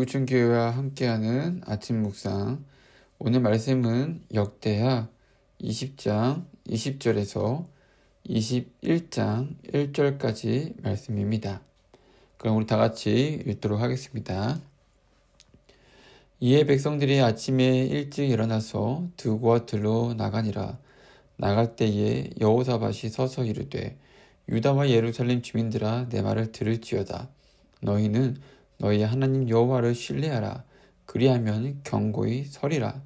이부춘교회와 함께하는 아침 묵상. 오늘 말씀은 역대하 20장 20절에서 21장 1절까지 말씀입니다. 그럼 우리 다 같이 읽도록 하겠습니다. 이에 백성들이 아침에 일찍 일어나서 두고와 들로 나가니라. 나갈 때에 여호사밧이 서서 이르되 유다와 예루살렘 주민들아 내 말을 들을지어다. 너희는 너희 하나님 여호와를 신뢰하라. 그리하면 견고히 서리라.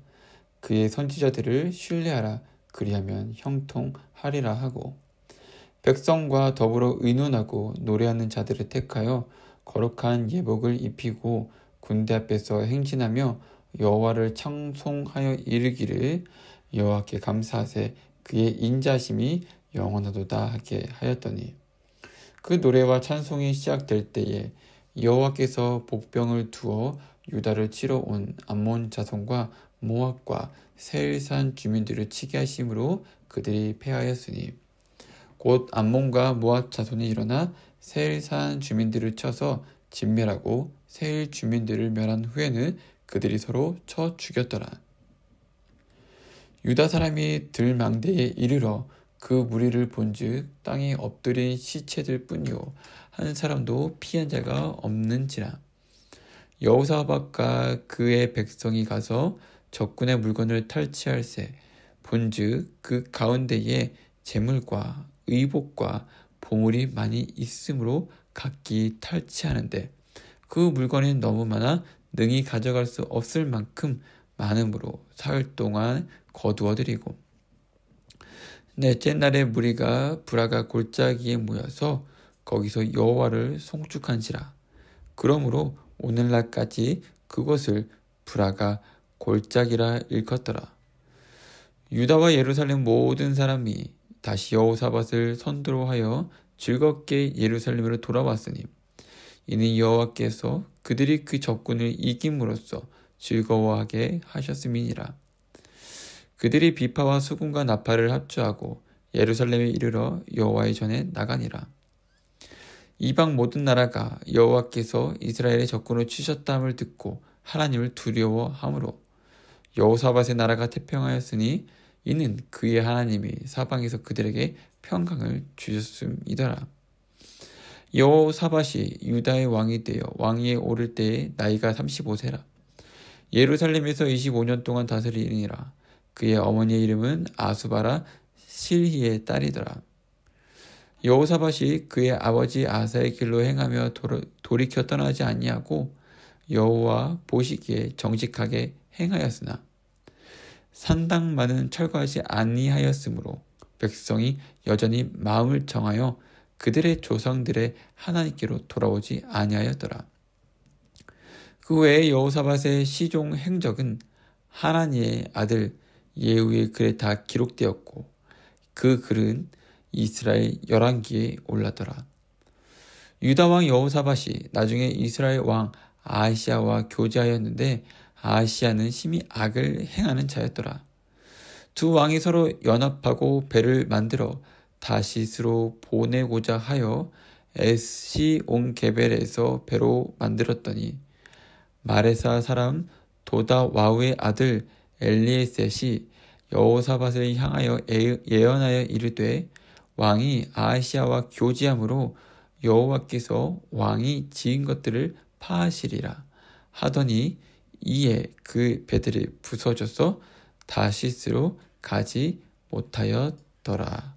그의 선지자들을 신뢰하라. 그리하면 형통하리라 하고 백성과 더불어 의논하고 노래하는 자들을 택하여 거룩한 예복을 입히고 군대 앞에서 행진하며 여호와를 찬송하여 이르기를 여호와께 감사하세 그의 인자심이 영원하도다 하게 하였더니 그 노래와 찬송이 시작될 때에 여호와께서 복병을 두어 유다를 치러 온 암몬 자손과 모압과 세일산 주민들을 치게 하심으로 그들이 패하였으니 곧 암몬과 모압 자손이 일어나 세일산 주민들을 쳐서 진멸하고 세일 주민들을 멸한 후에는 그들이 서로 쳐 죽였더라. 유다 사람이 들망대에 이르러 그 무리를 본즉 땅에 엎드린 시체들 뿐이요 한 사람도 피한 자가 없는지라. 여호사밧과 그의 백성이 가서 적군의 물건을 탈취할세 본즉 그 가운데에 재물과 의복과 보물이 많이 있으므로 각기 탈취하는데 그 물건이 너무 많아 능히 가져갈 수 없을 만큼 많음으로 사흘 동안 거두어들이고 넷째 날에 무리가 브라가 골짜기에 모여서 거기서 여호와를 송축한지라. 그러므로 오늘날까지 그것을 브라가 골짜기라 일컫더라. 유다와 예루살렘 모든 사람이 다시 여호사밧을 선두로 하여 즐겁게 예루살렘으로 돌아왔으니 이는 여호와께서 그들이 그 적군을 이김으로써 즐거워하게 하셨음이니라. 그들이 비파와 수금과 나팔을 합주하고 예루살렘에 이르러 여호와의 전에 나가니라. 이방 모든 나라가 여호와께서 이스라엘의 적군을 치셨다함을 듣고 하나님을 두려워하므로 여호사밧의 나라가 태평하였으니 이는 그의 하나님이 사방에서 그들에게 평강을 주셨음이더라. 여호사밧이 유다의 왕이 되어 왕위에 오를 때에 나이가 35세라. 예루살렘에서 25년 동안 다스리니라. 그의 어머니의 이름은 아수바라 실히의 딸이더라. 여호사밧이 그의 아버지 아사의 길로 행하며 돌이켜 떠나지 아니하고 여호와 보시기에 정직하게 행하였으나 산당만은 철거하지 아니하였으므로 백성이 여전히 마음을 정하여 그들의 조상들의 하나님께로 돌아오지 아니하였더라. 그 외에 여호사밧의 시종 행적은 하나니의 아들 예후의 글에 다 기록되었고 그 글은 이스라엘 열왕기에 올라더라. 유다 왕 여호사밧이 나중에 이스라엘 왕 아하시야와 교제하였는데 아하시야는 심히 악을 행하는 자였더라. 두 왕이 서로 연합하고 배를 만들어 다시스로 보내고자 하여 에스시온게벨에서 배로 만들었더니 마레사 사람 도다와우의 아들 엘리에셋이 여호사밧을 향하여 예언하여 이르되 왕이 아하시야와 교제함으로 여호와께서 왕이 지은 것들을 파하시리라 하더니 이에 그 배들이 부서져서 다시스로 가지 못하였더라.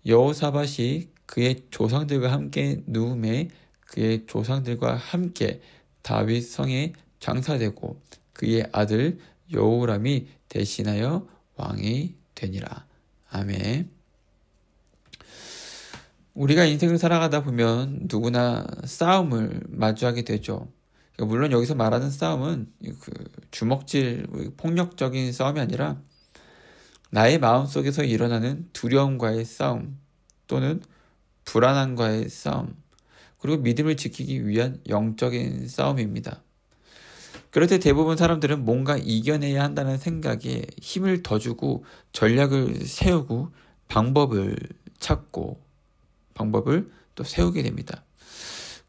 여호사밧이 그의 조상들과 함께 누움에 그의 조상들과 함께 다윗 성에 장사되고 그의 아들 여호람이 대신하여 왕이 되니라. 아멘. 우리가 인생을 살아가다 보면 누구나 싸움을 마주하게 되죠. 물론 여기서 말하는 싸움은 주먹질, 폭력적인 싸움이 아니라 나의 마음속에서 일어나는 두려움과의 싸움 또는 불안함과의 싸움 그리고 믿음을 지키기 위한 영적인 싸움입니다. 그럴 때 대부분 사람들은 뭔가 이겨내야 한다는 생각에 힘을 더 주고 전략을 세우고 방법을 찾고 방법을 또 세우게 됩니다.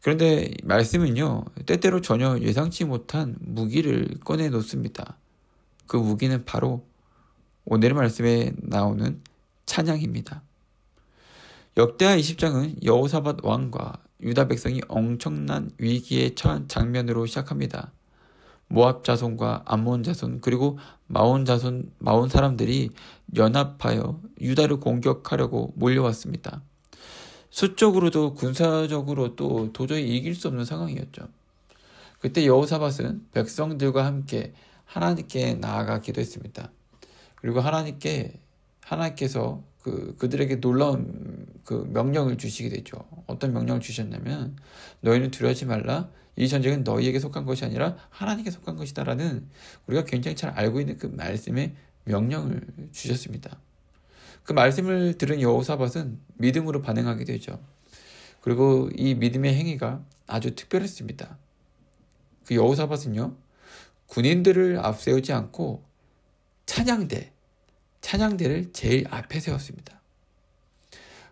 그런데 말씀은요, 때때로 전혀 예상치 못한 무기를 꺼내 놓습니다. 그 무기는 바로 오늘의 말씀에 나오는 찬양입니다. 역대하 20장은 여호사밧 왕과 유다 백성이 엄청난 위기에 처한 장면으로 시작합니다. 모압 자손과 암몬 자손 그리고 마온 사람들이 연합하여 유다를 공격하려고 몰려왔습니다. 수적으로도 군사적으로도 도저히 이길 수 없는 상황이었죠. 그때 여호사밧은 백성들과 함께 하나님께 나아가 기도했습니다. 그리고 하나님께서 그들에게 놀라운 그 명령을 주시게 되죠. 어떤 명령을 주셨냐면 너희는 두려워하지 말라. 이 전쟁은 너희에게 속한 것이 아니라 하나님께 속한 것이다라는 우리가 굉장히 잘 알고 있는 그 말씀의 명령을 주셨습니다. 그 말씀을 들은 여호사밧은 믿음으로 반응하게 되죠. 그리고 이 믿음의 행위가 아주 특별했습니다. 그 여호사밧은요, 군인들을 앞세우지 않고 찬양대를 제일 앞에 세웠습니다.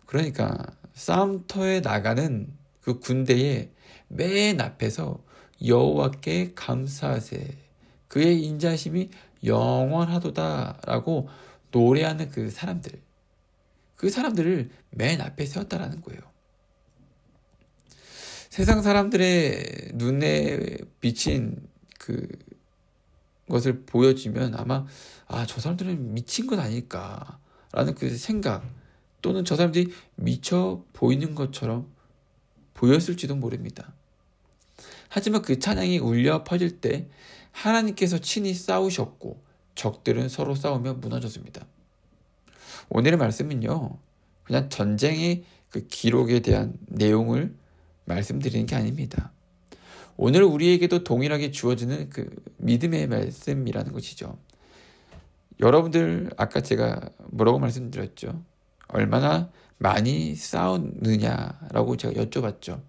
그러니까 싸움터에 나가는 그 군대의 맨 앞에서 여호와께 감사하세 그의 인자심이 영원하도다라고 노래하는 그 사람들을 맨 앞에 세웠다라는 거예요. 세상 사람들의 눈에 비친 그 것을 보여주면 아마 저 사람들은 미친 건 아닐까라는 그 생각 또는 저 사람들이 미쳐 보이는 것처럼 보였을지도 모릅니다. 하지만 그 찬양이 울려 퍼질 때 하나님께서 친히 싸우셨고 적들은 서로 싸우며 무너졌습니다. 오늘의 말씀은요, 그냥 전쟁의 그 기록에 대한 내용을 말씀드리는 게 아닙니다. 오늘 우리에게도 동일하게 주어지는 그 믿음의 말씀이라는 것이죠. 여러분들 아까 제가 뭐라고 말씀드렸죠? 얼마나 많이 싸우느냐라고 제가 여쭤봤죠.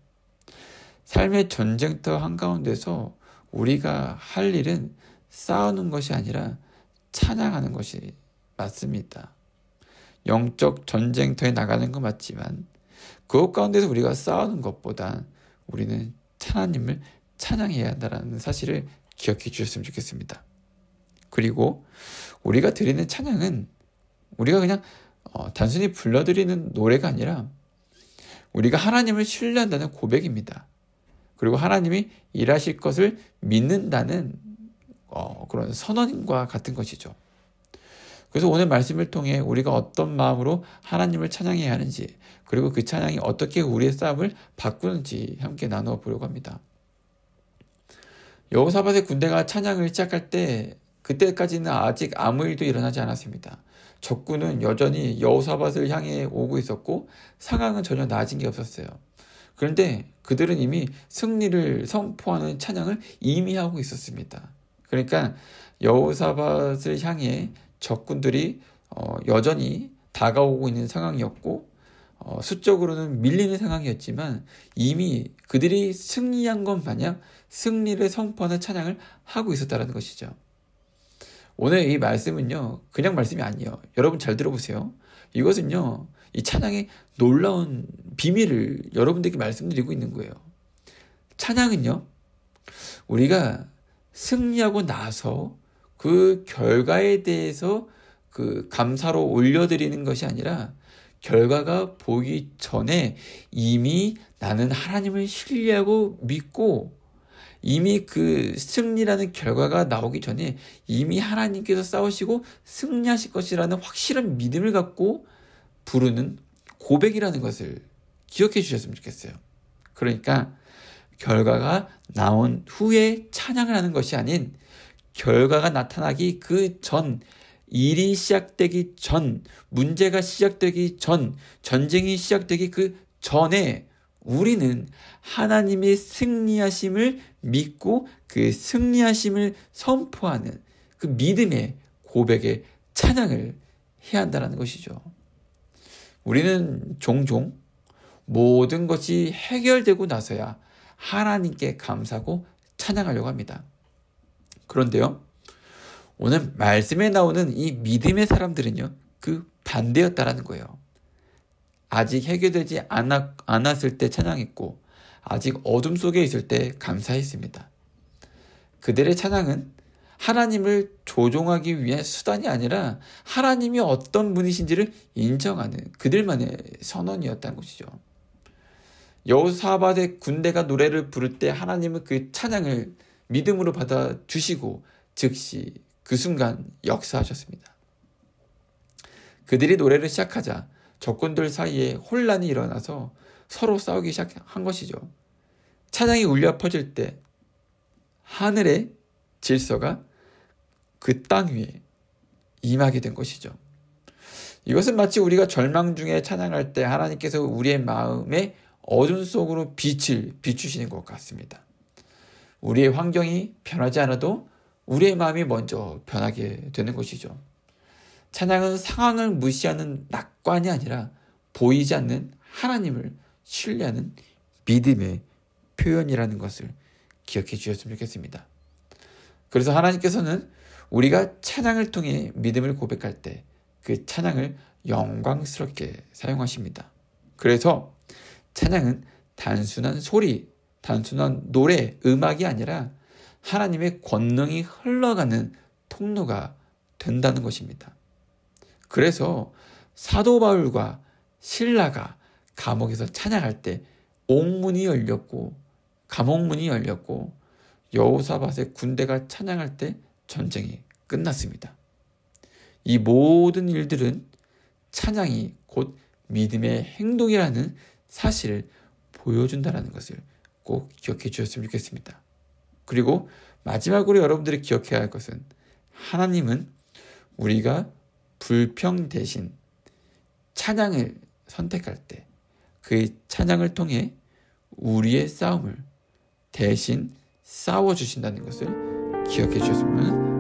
삶의 전쟁터 한가운데서 우리가 할 일은 싸우는 것이 아니라 찬양하는 것이 맞습니다. 영적 전쟁터에 나가는 건 맞지만 그것 가운데서 우리가 싸우는 것보다 우리는 하나님을 찬양해야 한다는 사실을 기억해 주셨으면 좋겠습니다. 그리고 우리가 드리는 찬양은 우리가 그냥 단순히 불러드리는 노래가 아니라 우리가 하나님을 신뢰한다는 고백입니다. 그리고 하나님이 일하실 것을 믿는다는 그런 선언과 같은 것이죠. 그래서 오늘 말씀을 통해 우리가 어떤 마음으로 하나님을 찬양해야 하는지 그리고 그 찬양이 어떻게 우리의 싸움을 바꾸는지 함께 나누어 보려고 합니다. 여호사밧의 군대가 찬양을 시작할 때 그때까지는 아직 아무 일도 일어나지 않았습니다. 적군은 여전히 여호사밧을 향해 오고 있었고 상황은 전혀 나아진 게 없었어요. 그런데 그들은 이미 승리를 선포하는 찬양을 이미 하고 있었습니다. 그러니까 여호사밧을 향해 적군들이 여전히 다가오고 있는 상황이었고 수적으로는 밀리는 상황이었지만 이미 그들이 승리한 것 마냥 승리를 선포하는 찬양을 하고 있었다는 것이죠. 오늘 이 말씀은요, 그냥 말씀이 아니에요. 여러분 잘 들어보세요. 이것은요, 이 찬양의 놀라운 비밀을 여러분들에게 말씀드리고 있는 거예요. 찬양은요, 우리가 승리하고 나서 그 결과에 대해서 그 감사로 올려드리는 것이 아니라 결과가 보기 전에 이미 나는 하나님을 신뢰하고 믿고 이미 그 승리라는 결과가 나오기 전에 이미 하나님께서 싸우시고 승리하실 것이라는 확실한 믿음을 갖고 부르는 고백이라는 것을 기억해 주셨으면 좋겠어요. 그러니까 결과가 나온 후에 찬양을 하는 것이 아닌 결과가 나타나기 그 전, 일이 시작되기 전, 문제가 시작되기 전, 전쟁이 시작되기 그 전에 우리는 하나님의 승리하심을 믿고 그 승리하심을 선포하는 그 믿음의 고백의 찬양을 해야 한다는 것이죠. 우리는 종종 모든 것이 해결되고 나서야 하나님께 감사하고 찬양하려고 합니다. 그런데요, 오늘 말씀에 나오는 이 믿음의 사람들은요, 그 반대였다라는 거예요. 아직 해결되지 않았을 때 찬양했고 아직 어둠 속에 있을 때 감사했습니다. 그들의 찬양은 하나님을 조종하기 위한 수단이 아니라 하나님이 어떤 분이신지를 인정하는 그들만의 선언이었다는 것이죠. 여호사밧의 군대가 노래를 부를 때 하나님은 그 찬양을 믿음으로 받아주시고 즉시 그 순간 역사하셨습니다. 그들이 노래를 시작하자 적군들 사이에 혼란이 일어나서 서로 싸우기 시작한 것이죠. 찬양이 울려 퍼질 때 하늘의 질서가 그 땅 위에 임하게 된 것이죠. 이것은 마치 우리가 절망 중에 찬양할 때 하나님께서 우리의 마음의 어둠 속으로 빛을 비추시는 것 같습니다. 우리의 환경이 변하지 않아도 우리의 마음이 먼저 변하게 되는 것이죠. 찬양은 상황을 무시하는 낙관이 아니라 보이지 않는 하나님을 신뢰하는 믿음의 표현이라는 것을 기억해 주셨으면 좋겠습니다. 그래서 하나님께서는 우리가 찬양을 통해 믿음을 고백할 때 그 찬양을 영광스럽게 사용하십니다. 그래서 찬양은 단순한 소리, 단순한 노래, 음악이 아니라 하나님의 권능이 흘러가는 통로가 된다는 것입니다. 그래서 사도 바울과 실라가 감옥에서 찬양할 때 옥문이 열렸고 감옥문이 열렸고 여호사밧의 군대가 찬양할 때 전쟁이 끝났습니다. 이 모든 일들은 찬양이 곧 믿음의 행동이라는 사실을 보여준다는 것을 꼭 기억해 주셨으면 좋겠습니다. 그리고 마지막으로 여러분들이 기억해야 할 것은 하나님은 우리가 불평 대신 찬양을 선택할 때 그 찬양을 통해 우리의 싸움을 대신 싸워주신다는 것을 기억해 주셨으면